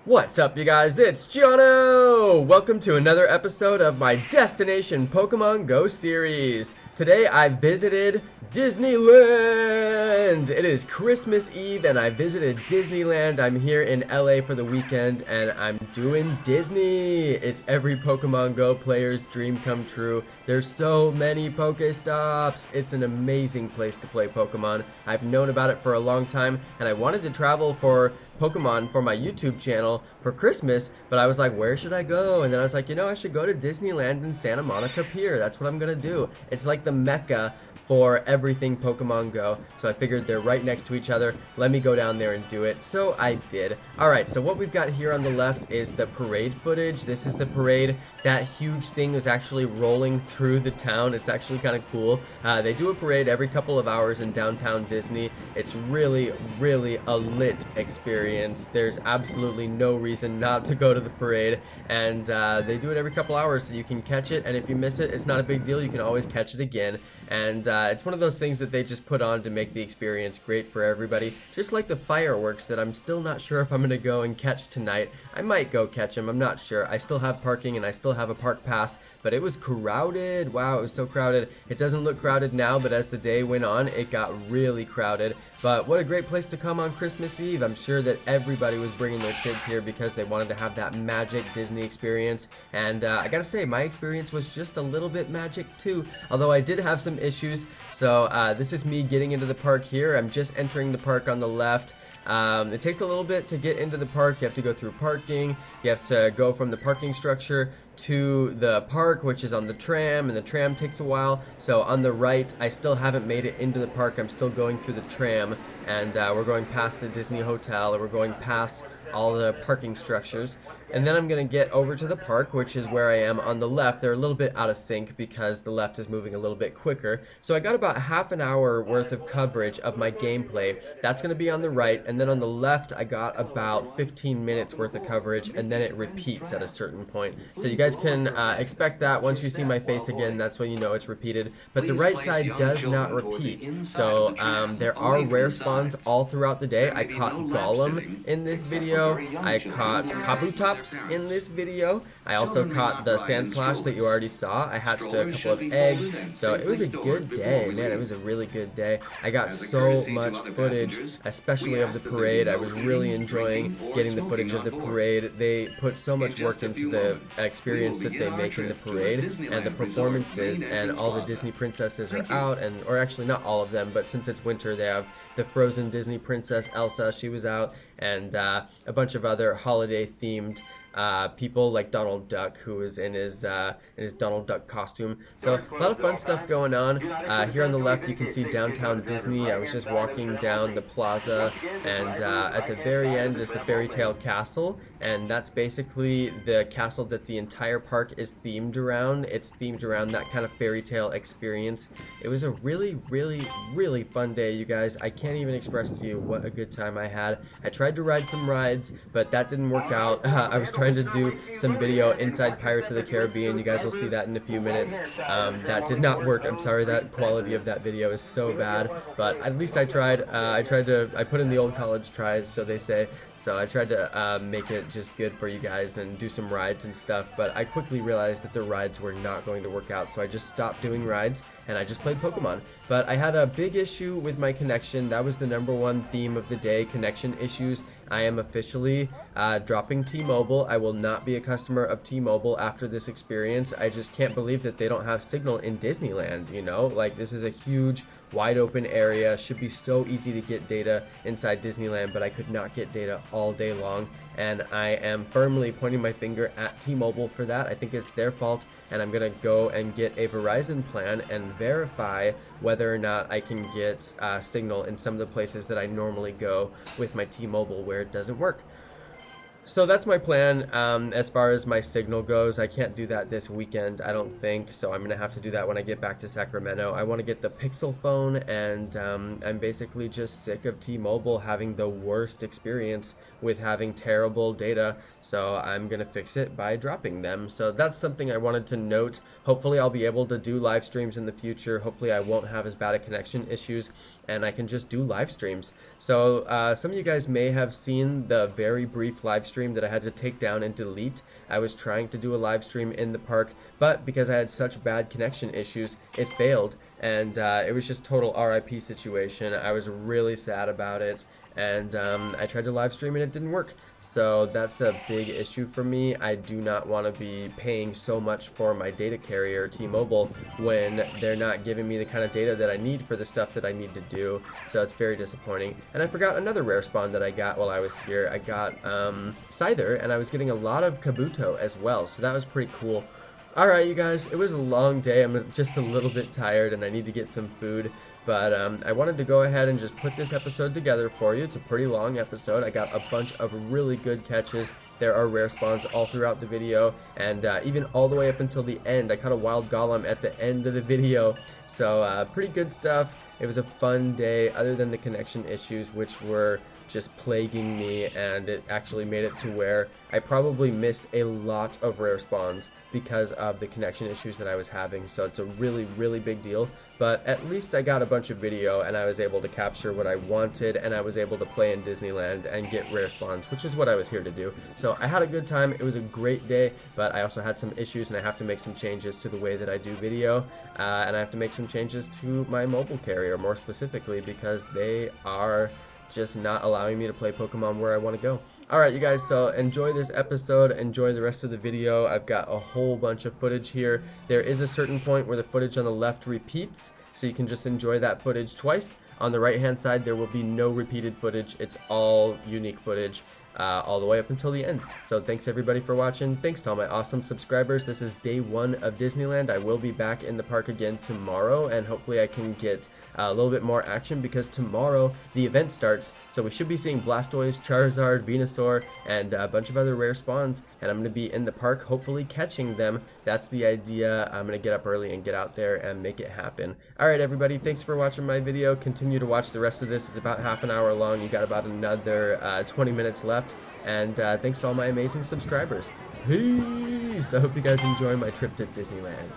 What's up, you guys? It's Jonno! Welcome to another episode of my Destination Pokemon Go series. Today I visited Disneyland! It is Christmas Eve and I visited Disneyland. I'm here in LA for the weekend and I'm doing Disney. It's every Pokemon Go player's dream come true. There's so many Pokestops. It's an amazing place to play Pokemon. I've known about it for a long time and I wanted to travel for Pokemon for my YouTube channel for Christmas, but I was like, where should I go? And then I was like, I should go to Disneyland in Santa Monica Pier. That's what I'm gonna do. It's like the mecca for everything Pokemon Go, so I figured they're right next to each other. Let me go down there and do it. So I did. Alright, so what we've got here on the left is the parade footage. This is the parade. That huge thing was actually rolling through the town. It's actually kind of cool. They do a parade every couple of hours in downtown Disney. It's really a lit experience. There's absolutely no reason not to go to the parade, and they do it every couple hours so you can catch it, and if you miss it, it's not a big deal. You can always catch it again. And it's one of those things that they just put on to make the experience great for everybody. Just like the fireworks that I'm still not sure if I'm going to go and catch tonight. I might go catch them, I'm not sure. I still have parking and I still have a park pass, but it was crowded. Wow, it was so crowded. It doesn't look crowded now, but as the day went on, it got really crowded. But what a great place to come on Christmas Eve. I'm sure that everybody was bringing their kids here because they wanted to have that magic Disney experience. And I gotta say, my experience was just a little bit magic too, although I did have some issues. So this is me getting into the park here. I'm just entering the park on the left. It takes a little bit to get into the park. You have to go through parking. You have to go from the parking structure to the park, which is on the tram, and the tram takes a while. So on the right, I still haven't made it into the park. I'm still going through the tram, and we're going past the Disney Hotel, and we're going past all the parking structures, and then I'm gonna get over to the park, which is where I am on the left. They're a little bit out of sync because the left is moving a little bit quicker, so I got about half an hour worth of coverage of my gameplay. That's gonna be on the right, and then on the left I got about 15 minutes worth of coverage, and then it repeats at a certain point. So you guys can expect that. Once you see my face again, that's when you know it's repeated, but the right side does not repeat. So there are rare spawns all throughout the day. I caught Golem in this video. I caught Kabutops in this video. I also caught the Sandslash that you already saw. I hatched a couple of eggs. So it was a good day, man. It was a really good day. I got so much footage, especially of the parade. I was really enjoying getting the footage of the parade. They put so much work into the experience that they make in the parade and the performances, and all the Disney princesses are out, or actually not all of them, but since it's winter, they have the frozen Disney princess Elsa. She was out, and a bunch of other holiday themed people like Donald Duck, who is in his Donald Duck costume. So a lot of fun stuff going on. Here on the left you can see downtown Disney. I was just walking down the plaza, and at the very end is the Fairy Tale Castle, and that's basically the castle that the entire park is themed around. It's themed around that kind of fairy tale experience. It was a really fun day, you guys. I can't even express to you what a good time I had. I tried to ride some rides, but that didn't work out. I was trying to do some video inside Pirates of the Caribbean. You guys will see that in a few minutes. That did not work. I'm sorry, that quality of that video is so bad, but at least I tried. I put in the old college tries, so they say. So I tried to make it just good for you guys and do some rides and stuff, but I quickly realized that the rides were not going to work out, so I just stopped doing rides and I just played Pokemon. But I had a big issue with my connection. That was the #1 theme of the day, connection issues. I am officially dropping T-Mobile. I will not be a customer of T-Mobile after this experience. I just can't believe that they don't have signal in Disneyland, Like, this is a huge, wide open area. Should be so easy to get data inside Disneyland, but I could not get data all day long, and I am firmly pointing my finger at T-Mobile for that. I think it's their fault, and I'm gonna go and get a Verizon plan and verify whether or not I can get signal in some of the places that I normally go with my T-Mobile where it doesn't work. So that's my plan as far as my signal goes. I can't do that this weekend, I don't think, so I'm going to have to do that when I get back to Sacramento. I want to get the Pixel phone, and I'm basically just sick of T-Mobile having the worst experience with having terrible data, so I'm going to fix it by dropping them. So that's something I wanted to note. Hopefully I'll be able to do live streams in the future. Hopefully I won't have as bad a connection issues, and I can just do live streams. So some of you guys may have seen the very brief live stream that I had to take down and delete. I was trying to do a live stream in the park, but because I had such bad connection issues, it failed, and it was just total RIP situation. I was really sad about it, and I tried to live stream and it didn't work. So that's a big issue for me. I do not want to be paying so much for my data carrier, T-Mobile, when they're not giving me the kind of data that I need for the stuff that I need to do. So it's very disappointing. And I forgot another rare spawn that I got while I was here. I got Scyther, and I was getting a lot of Kabuto as well. So that was pretty cool. Alright, you guys, it was a long day. I'm just a little bit tired and I need to get some food. But I wanted to go ahead and just put this episode together for you. It's a pretty long episode. I got a bunch of really good catches. There are rare spawns all throughout the video, and even all the way up until the end. I caught a wild golem at the end of the video. So pretty good stuff. It was a fun day, other than the connection issues, which were just plaguing me, and it actually made it to where I probably missed a lot of rare spawns because of the connection issues that I was having. So it's a really, really big deal, but at least I got a bunch of video and I was able to capture what I wanted, and I was able to play in Disneyland and get rare spawns, which is what I was here to do. So I had a good time. It was a great day, but I also had some issues, and I have to make some changes to the way that I do video, and I have to make some changes to my mobile carrier, more specifically, because they are just not allowing me to play Pokemon where I want to go. Alright, you guys, so enjoy this episode, enjoy the rest of the video. I've got a whole bunch of footage here. There is a certain point where the footage on the left repeats, so you can just enjoy that footage twice. On the right hand side, there will be no repeated footage. It's all unique footage. All the way up until the end. So thanks everybody for watching. Thanks to all my awesome subscribers. This is day 1 of Disneyland. I will be back in the park again tomorrow, and hopefully I can get a little bit more action, because tomorrow the event starts. So we should be seeing Blastoise, Charizard, Venusaur, and a bunch of other rare spawns, and I'm going to be in the park hopefully catching them. That's the idea. I'm going to get up early and get out there and make it happen. Alright everybody, thanks for watching my video. Continue to watch the rest of this. It's about half an hour long. You got about another 20 minutes left. And thanks to all my amazing subscribers. Peace! I hope you guys enjoy my trip to Disneyland.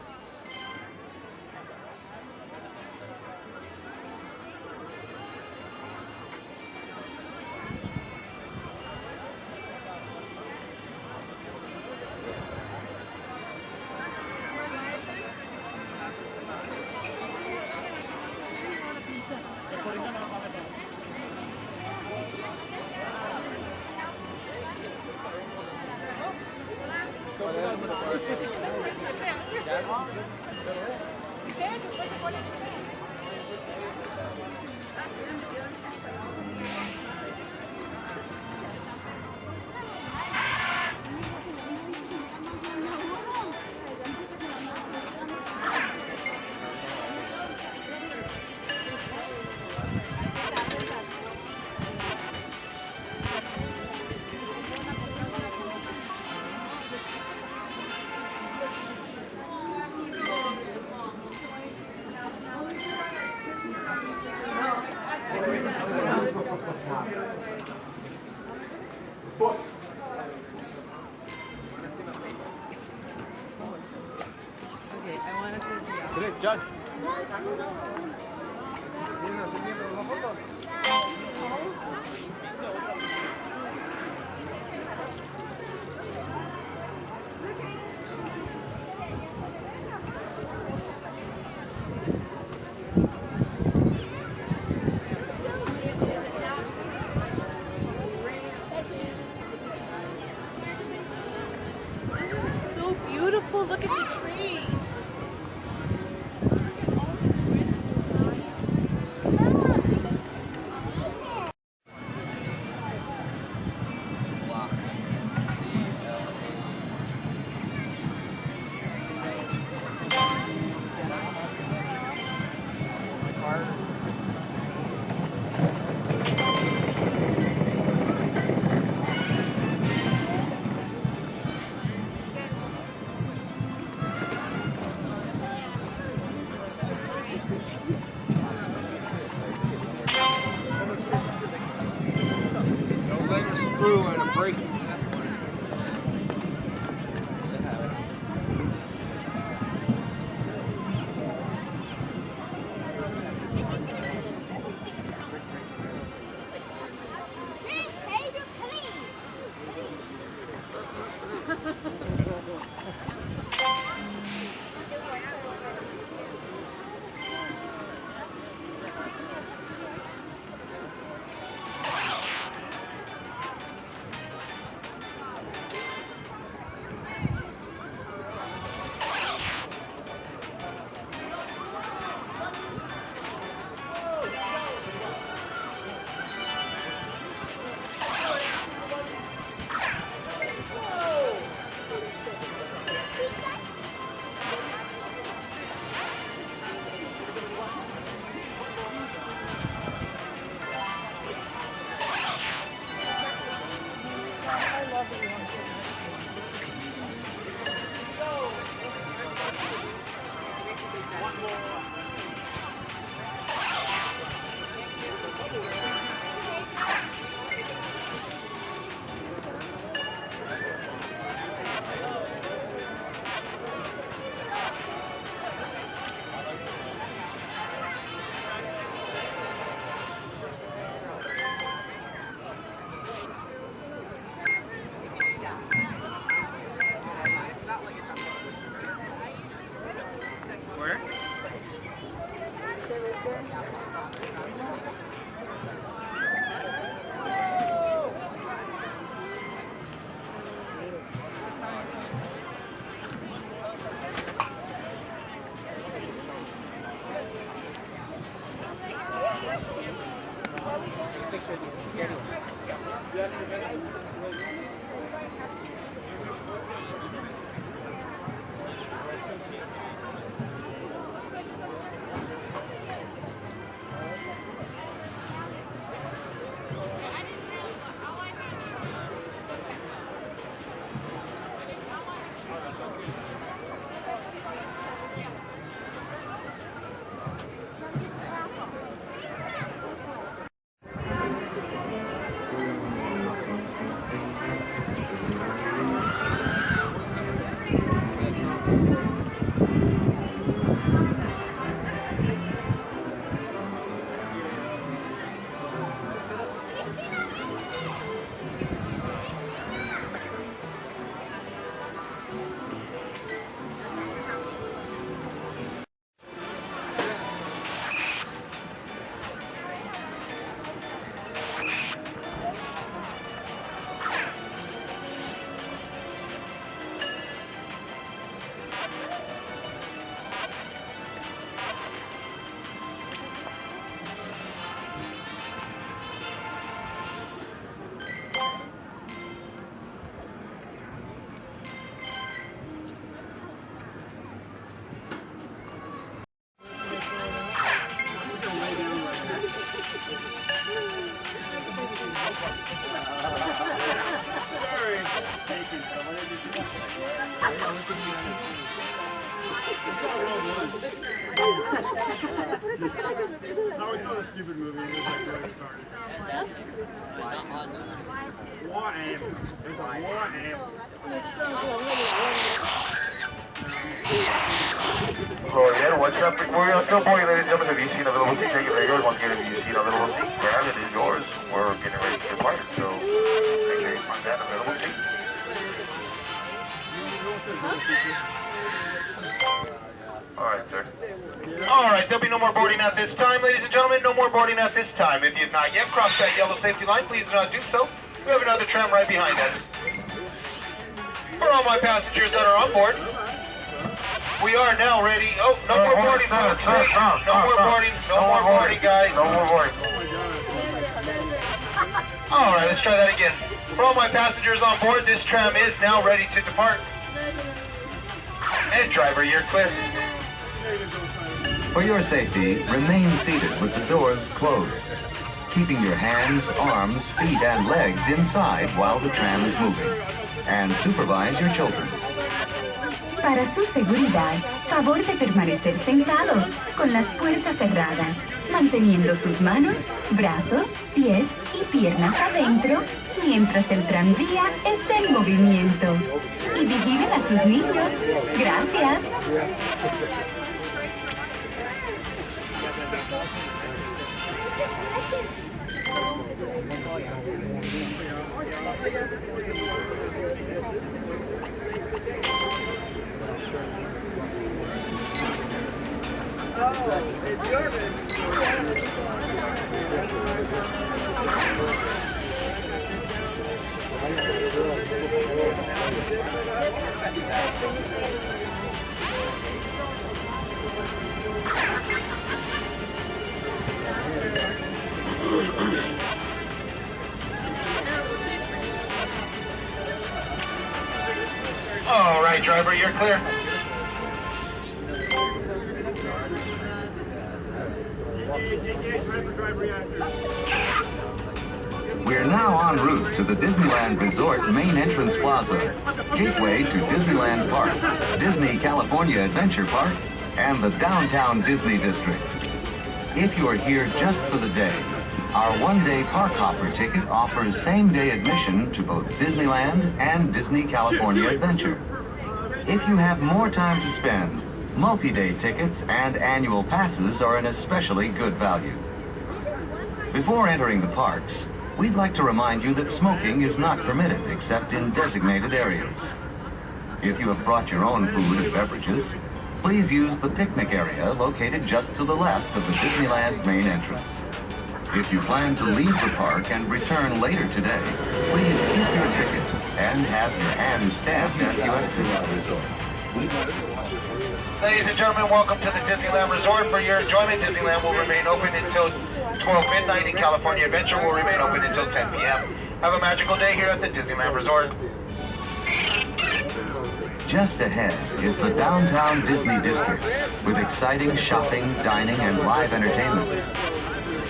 John. So beautiful. Look at the tree. And a break. I always thought a stupid movie. It was like really started. War amp. There's a war amp. Florida, what's up, Victoria? Good morning, ladies and gentlemen. Have you seen a little seat? Take it regular. Once again, have you seen a little seat? Grab it, is yours. We're getting ready to depart, so make sure you find that available seat. All right, sir. All right, there'll be no more boarding at this time, ladies and gentlemen. No more boarding at this time. If you've not yet crossed that yellow safety line, please do not do so. We have another tram right behind us. For all my passengers that are on board, we are now ready. Oh, no more boarding, folks. No more boarding. No more boarding, guys. No more boarding. All right, let's try that again. For all my passengers on board, this tram is now ready to depart. And driver, you're clear. For your safety, remain seated with the doors closed, keeping your hands, arms, feet, and legs inside while the tram is moving. And supervise your children. Para su seguridad, favor de permanecer sentados, con las puertas cerradas, manteniendo sus manos, brazos, pies y piernas adentro, mientras el tranvía está en movimiento. Y vigilen a sus niños. Gracias. All right, driver, you're clear. We're now en route to the Disneyland Resort main entrance plaza, gateway to Disneyland Park, Disney California Adventure Park, and the downtown Disney District. If you're here just for the day, our one-day park hopper ticket offers same-day admission to both Disneyland and Disney California Adventure. If you have more time to spend, multi-day tickets and annual passes are an especially good value. Before entering the parks, we'd like to remind you that smoking is not permitted except in designated areas. If you have brought your own food and beverages, please use the picnic area located just to the left of the Disneyland main entrance. If you plan to leave the park and return later today, please keep your ticket and have your hands stamped as you exit. Ladies and gentlemen, welcome to the Disneyland Resort. For your enjoyment, Disneyland will remain open until 12 midnight and California Adventure will remain open until 10 p.m. Have a magical day here at the Disneyland Resort. Just ahead is the downtown Disney District with exciting shopping, dining, and live entertainment.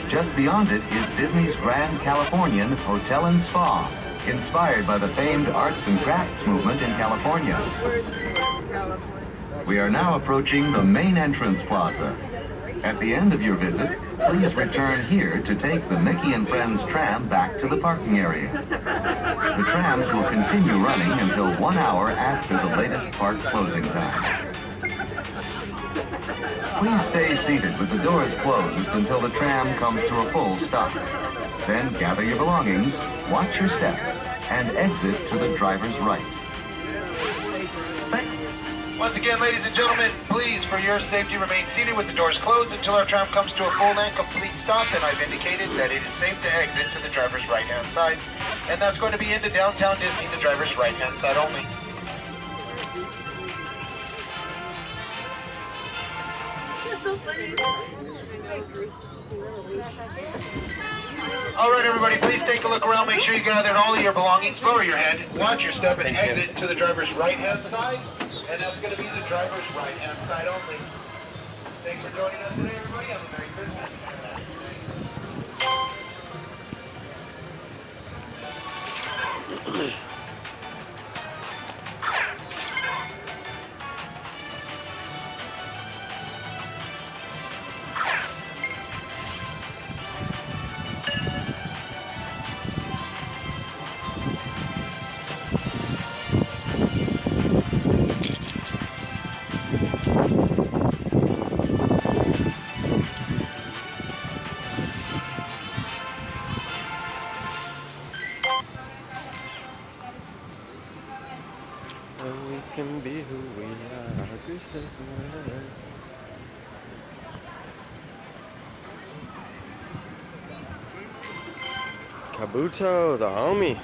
Just beyond it is Disney's Grand Californian Hotel and Spa, inspired by the famed arts and crafts movement in California. We are now approaching the main entrance plaza. At the end of your visit, please return here to take the Mickey and Friends tram back to the parking area. The trams will continue running until 1 hour after the latest park closing time. Please stay seated with the doors closed until the tram comes to a full stop. Then gather your belongings, watch your step, and exit to the driver's right. Once again, ladies and gentlemen, please, for your safety, remain seated with the doors closed until our tram comes to a full and complete stop, and I've indicated that it is safe to exit to the driver's right-hand side, and that's going to be into downtown Disney, the driver's right-hand side only. That's so funny. All right, everybody, please take a look around. Make sure you gathered all of your belongings. Lower your head, watch your step, and exit to the driver's right-hand side. And that's going to be the driver's right-hand side only. Thanks for joining us today, everybody. Have a Merry Christmas. We can be who we are. This is the way. Kabuto, the homie.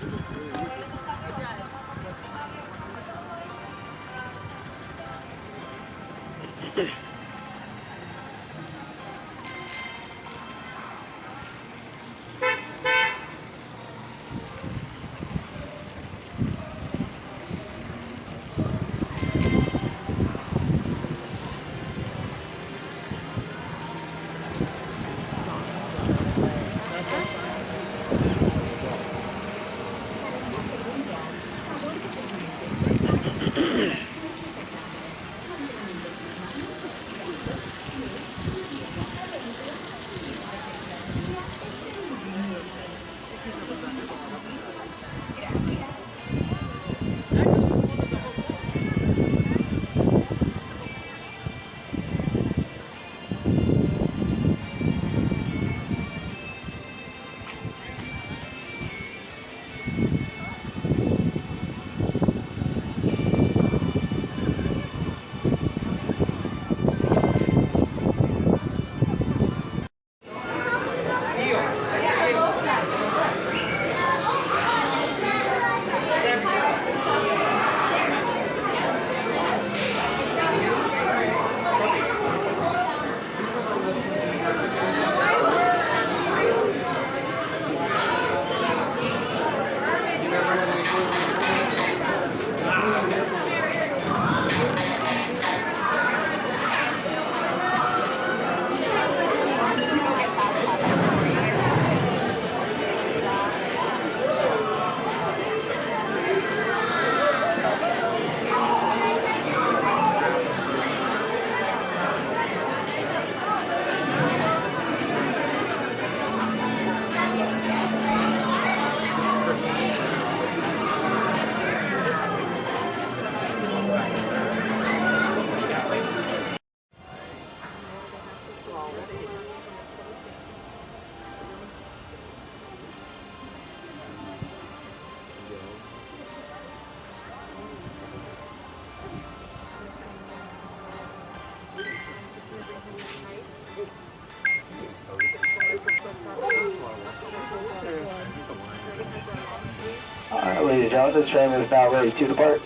Ladies and gentlemen, this train is now ready to depart.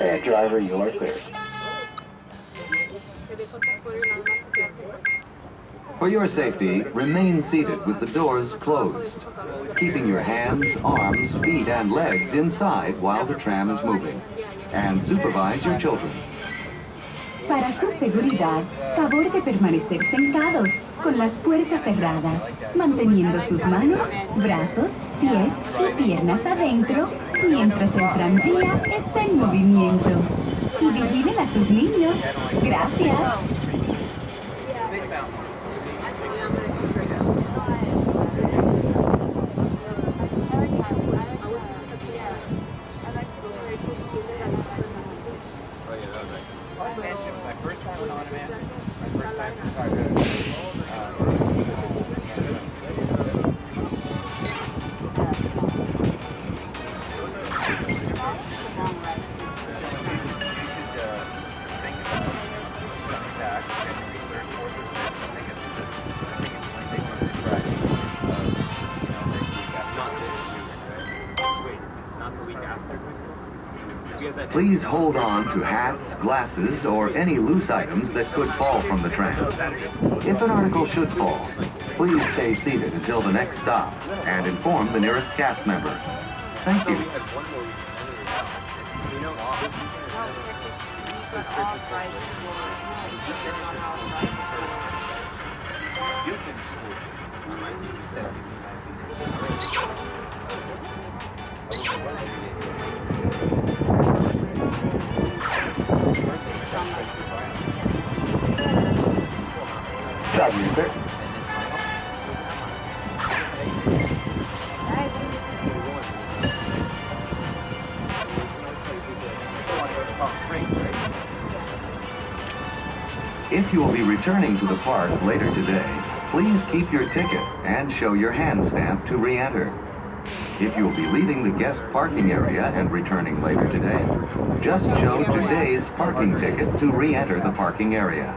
And driver, you are clear. For your safety, remain seated with the doors closed, keeping your hands, arms, feet, and legs inside while the tram is moving. And supervise your children. Para su seguridad, favor de permanecer sentados, con las puertas cerradas, manteniendo sus manos, brazos, pies y piernas adentro, mientras el tranvía está en movimiento. Y vigilen a sus niños. Gracias. Please hold on to hats, glasses, or any loose items that could fall from the tram. If an article should fall, please stay seated until the next stop and inform the nearest cast member. Thank you. Driver, you clear. If you will be returning to the park later today, please keep your ticket and show your hand stamp to re-enter. If you will be leaving the guest parking area and returning later today, just show today's parking ticket to re-enter the parking area.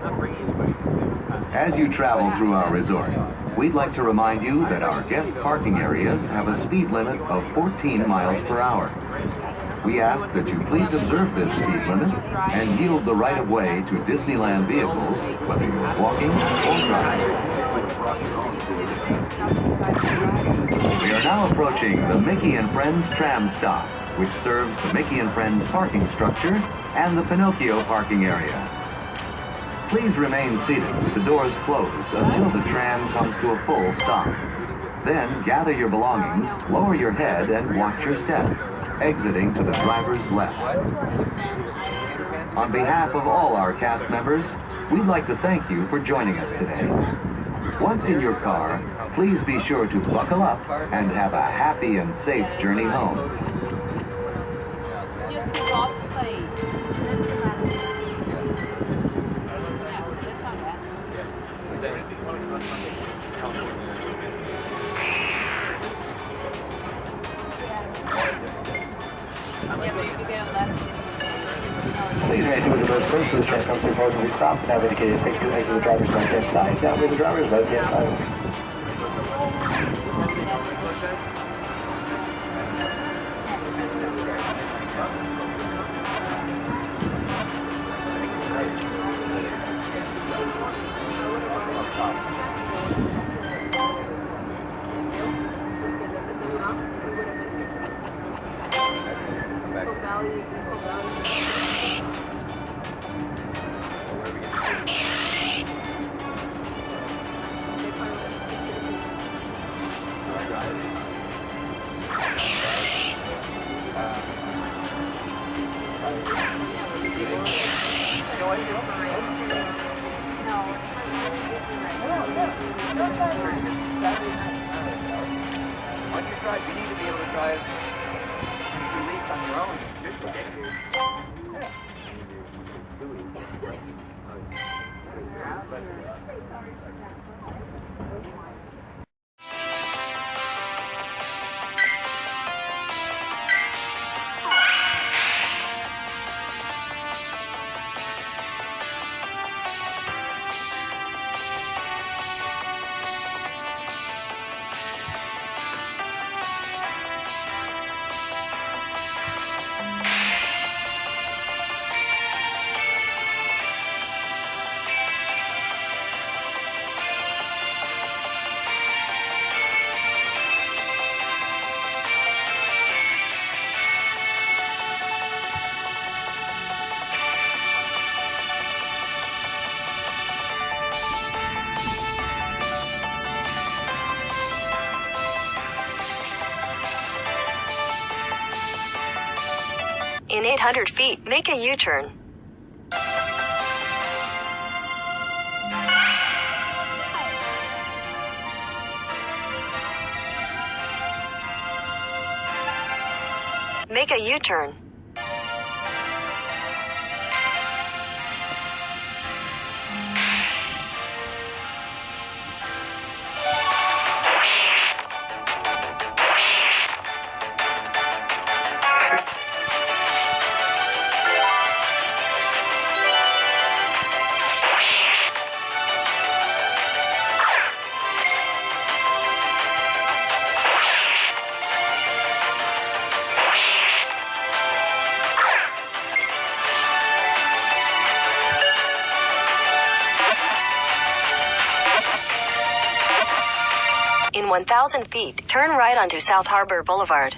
As you travel through our resort, we'd like to remind you that our guest parking areas have a speed limit of 14 miles per hour. We ask that you please observe this speed limit and yield the right-of-way to Disneyland vehicles, whether you're walking or driving. We are now approaching the Mickey and Friends tram stop, which serves the Mickey and Friends parking structure and the Pinocchio parking area. Please remain seated with the doors closed until the tram comes to a full stop. Then gather your belongings, lower your head, and watch your step, exiting to the driver's left. On behalf of all our cast members, we'd like to thank you for joining us today. Once in your car, please be sure to buckle up and have a happy and safe journey home. Please remain with the doors closed so the train comes to a pause and we stop. Now indicated take to exit the driver's right-hand side. Now with the driver's left-hand side. In 800 feet, make a U-turn. Make a U-turn. In 1,000 feet, turn right onto South Harbor Boulevard.